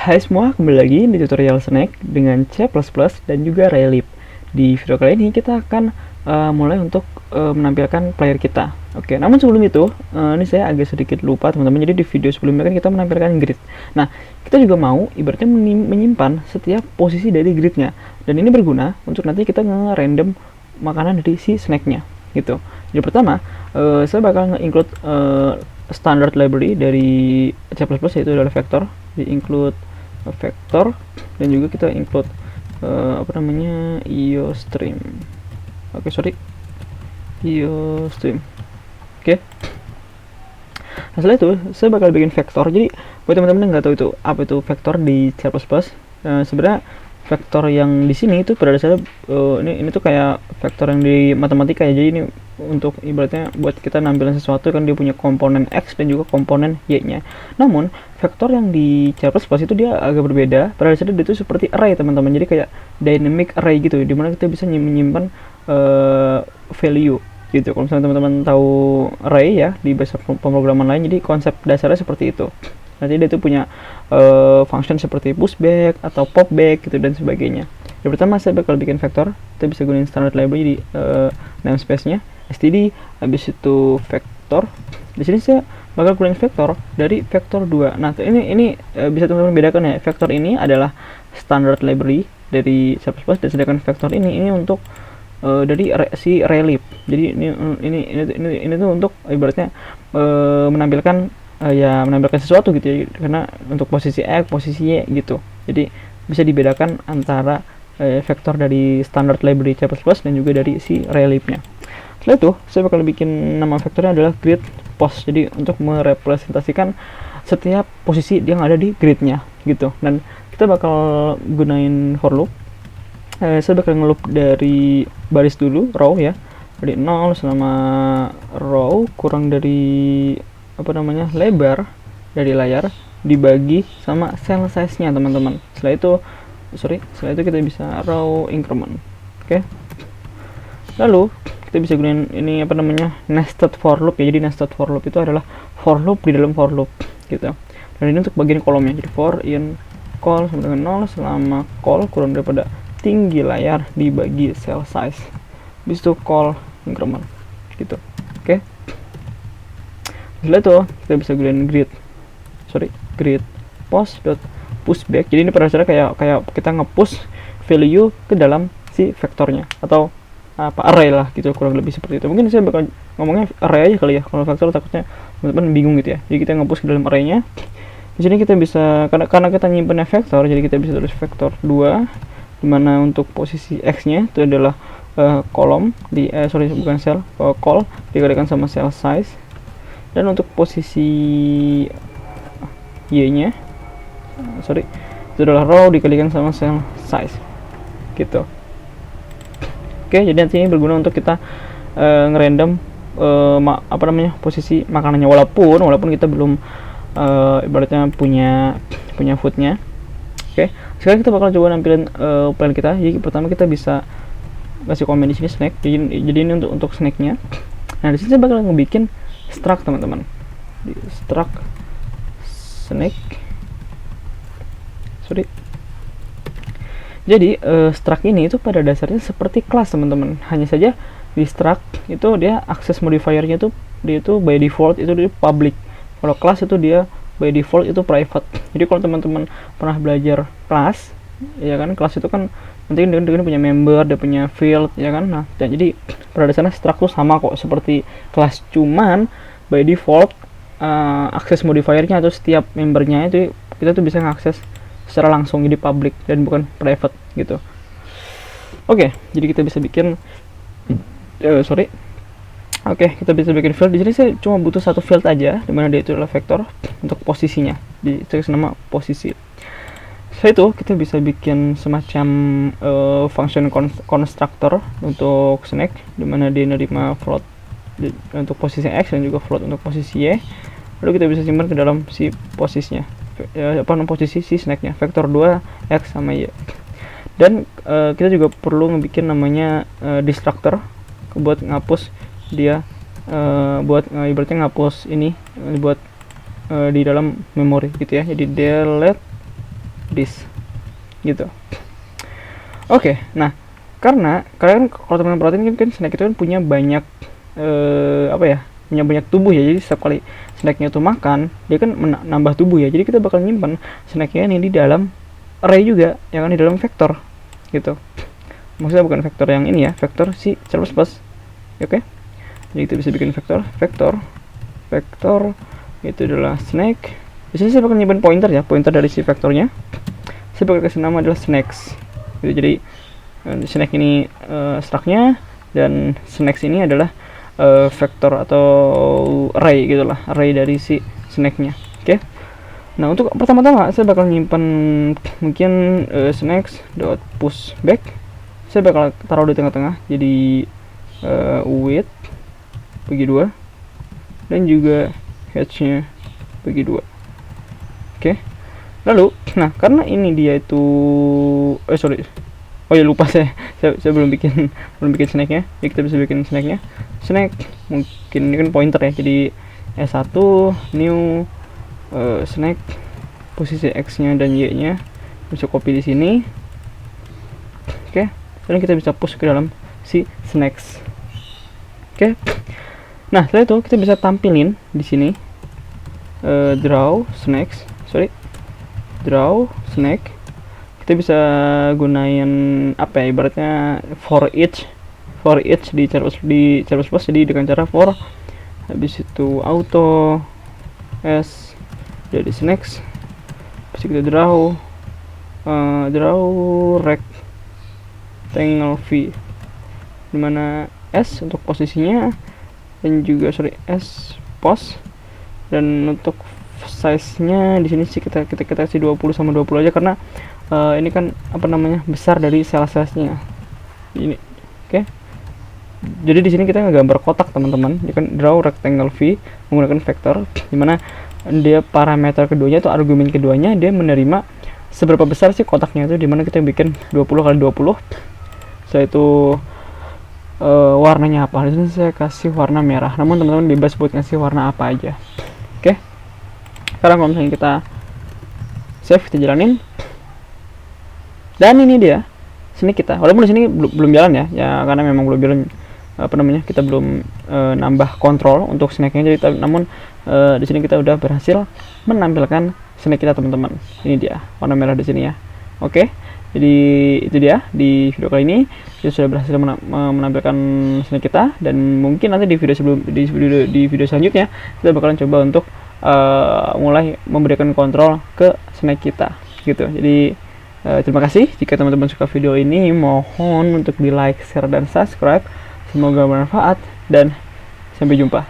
Hai semua, kembali lagi di tutorial Snack dengan C++ dan juga Raylib. Di video kali ini kita akan mulai untuk menampilkan player kita. Oke, namun sebelum itu, ini saya agak sedikit lupa teman-teman. Jadi di video sebelumnya kan kita menampilkan grid. Nah, kita juga mau ibaratnya menyimpan setiap posisi dari gridnya. Dan ini berguna untuk nanti kita nge-random makanan dari si snacknya, gitu. Jadi pertama, saya bakal nge-include standard library dari C++ yaitu adalah vector, di include vector, dan juga kita include IOStream. IOStream. Oke. Nah, setelah itu saya bakal bikin vektor. Jadi buat teman-teman yang nggak tahu itu apa itu vektor di C++, sebenarnya vektor yang di sini itu pada dasarnya ini tuh kayak vektor yang di matematika ya. Jadi ini untuk ibaratnya buat kita nampilin sesuatu kan dia punya komponen X dan juga komponen Y-nya. Namun vektor yang di C++ itu dia agak berbeda. Pada dasarnya dia itu seperti array teman-teman. Jadi kayak dynamic array gitu, dimana kita bisa menyimpan value gitu. Kalau misalnya teman-teman tahu array ya di bahasa pemrograman lain, jadi konsep dasarnya seperti itu. Nanti dia itu punya function seperti pushback atau popback gitu dan sebagainya. Yang pertama saya bakal bikin vektor. Kita bisa gunain standard library di namespace-nya std, habis itu vektor. Di sini saya bakal gunain vektor dari vektor 2. Nah, ini bisa teman-teman bedakan ya. Vektor ini adalah standard library dari C++, dan sedangkan vektor ini untuk dari si Raylib. Jadi ini tuh untuk ibaratnya menampilkan menampilkan sesuatu gitu ya, karena untuk posisi X, posisi Y gitu. Jadi bisa dibedakan antara vektor dari standard library C++ dan juga dari si Raylib-nya. Setelah itu saya bakal bikin nama vektornya adalah grid post. Jadi untuk merepresentasikan setiap posisi yang ada di gridnya gitu. Dan kita bakal gunain for loop. Saya bakal ngeloop dari baris dulu, row ya, dari 0 selama row kurang dari lebar dari layar dibagi sama cell size nya teman-teman. Setelah itu kita bisa row increment. Oke. Lalu kita bisa gunain ini nested for loop ya. Jadi nested for loop itu adalah for loop di dalam for loop gitu. Dan ini untuk bagian kolomnya. Jadi for in call sama dengan 0 selama call kurang daripada tinggi layar dibagi cell size. Habis itu call increment gitu. Oke. Setelah itu kita bisa gunain grid post dot pushback. Jadi ini pada dasarnya kayak kita nge-push value ke dalam si vektornya atau array lah gitu, kurang lebih seperti itu. Mungkin saya bakal ngomongnya array aja kali ya. Kalau vektor takutnya teman-teman bingung gitu ya. Jadi kita nge-push ke dalam array-nya. Di sini kita bisa karena kita nyimpennya vektor, jadi kita bisa tulis vektor 2, dimana untuk posisi X-nya itu adalah kolom di bukan cell, call dikalikan sama cell size, dan untuk posisi Y-nya itu adalah row dikalikan sama cell size gitu. Oke, jadi nanti ini berguna untuk kita ngerandom posisi makanannya, walaupun kita belum ibaratnya punya food-nya. Oke, sekarang kita bakal coba nampilin plan kita. Jadi pertama kita bisa kasih komen di sini snack. Jadi ini untuk snacknya. Nah, di sini saya bakal ngebikin struct teman-teman. Di struct snack. Jadi struct ini itu pada dasarnya seperti kelas teman-teman. Hanya saja di struct itu dia access modifier-nya itu dia itu by default itu dia public. Kalau kelas itu dia by default itu private. Jadi kalau teman-teman pernah belajar kelas, ya kan, kelas itu kan nanti dia punya member, dia punya field, ya kan. Nah, jadi pada dasarnya struct itu sama kok seperti kelas, cuman by default akses modifiernya atau setiap membernya itu kita tuh bisa ngakses secara langsung, jadi public dan bukan private gitu. Oke, jadi kita bisa bikin Oke, kita bisa bikin field. Di sini saya cuma butuh satu field aja, dimana dia itu adalah vektor untuk posisinya. Dikasih nama posisi. Setelah itu kita bisa bikin semacam function constructor untuk snack, dimana dia menerima float untuk posisi X dan juga float untuk posisi Y. Lalu kita bisa simpan ke dalam si posisinya, posisi si snacknya, vektor 2 X sama Y. Dan kita juga perlu ngebikin namanya destructor buat ngapus dia, buat ibaratnya ngapus ini buat di dalam memori gitu ya. Jadi delete this gitu. Oke, nah karena kalian kalau teman-teman perhatiin kan snack itu kan punya banyak punya banyak tubuh ya. Jadi setiap kali snacknya itu makan, dia kan menambah tubuh ya. Jadi kita bakal nyimpan snacknya ini di dalam array juga, yang di dalam vektor gitu. Maksudnya bukan vektor yang ini ya, vektor si C++. Oke. Jadi kita bisa bikin vektor itu adalah snack. Di sini saya bakal nyimpan pointer ya, pointer dari si vektornya. Saya bakal kasih nama adalah snacks. Gitu, jadi snack ini struct-nya, dan snacks ini adalah vektor atau array gitulah, array dari si snack-nya. Oke. Nah, untuk pertama-tama saya bakal nyimpan mungkin snacks.pushback. Saya bakal taruh di tengah-tengah, jadi width bagi 2 dan juga height-nya bagi 2. Oke. Lalu, nah karena ini dia itu oh ya lupa saya belum bikin snacknya. Jadi kita bisa bikin snacknya. Snack mungkin ini kan pointer ya, jadi S1 new snack, posisi X-nya dan Y-nya bisa copy di sini. Oke. Dan kita bisa push ke dalam si snacks. Oke. Nah, setelah itu kita bisa tampilin di sini draw snack. Kita bisa gunain apa ya, ibaratnya for each di C++, jadi dengan cara for, habis itu auto s jadi snacks, bisa kita draw rectangle v, dimana s untuk posisinya dan juga s pos, dan untuk size-nya di sini sih kita kasih 20 sama 20 aja, karena ini kan apa namanya besar dari sel-selnya ini. Oke. Jadi di sini kita ngegambar kotak teman-teman. Ini kan draw rectangle v menggunakan vektor, dimana dia parameter keduanya atau argumen keduanya dia menerima seberapa besar sih kotaknya itu, dimana kita bikin 20 kali 20. Setelah itu warnanya apa? Di sini saya kasih warna merah. Namun teman-teman bebas buat ngasih warna apa aja. Oke. Sekarang kalau misalnya kita save, kita jalanin. Dan ini dia snack kita. Walaupun di sini belum jalan ya, karena memang belum jalan kita belum nambah kontrol untuk snacknya. Jadi namun di sini kita udah berhasil menampilkan snack kita teman-teman. Ini dia warna merah di sini ya. Oke. Jadi itu dia di video kali ini kita sudah berhasil menampilkan snack kita, dan mungkin nanti di video selanjutnya kita bakalan coba untuk mulai memberikan kontrol ke snack kita gitu. Jadi terima kasih jika teman-teman suka video ini, mohon untuk di like, share, dan subscribe. Semoga bermanfaat dan sampai jumpa.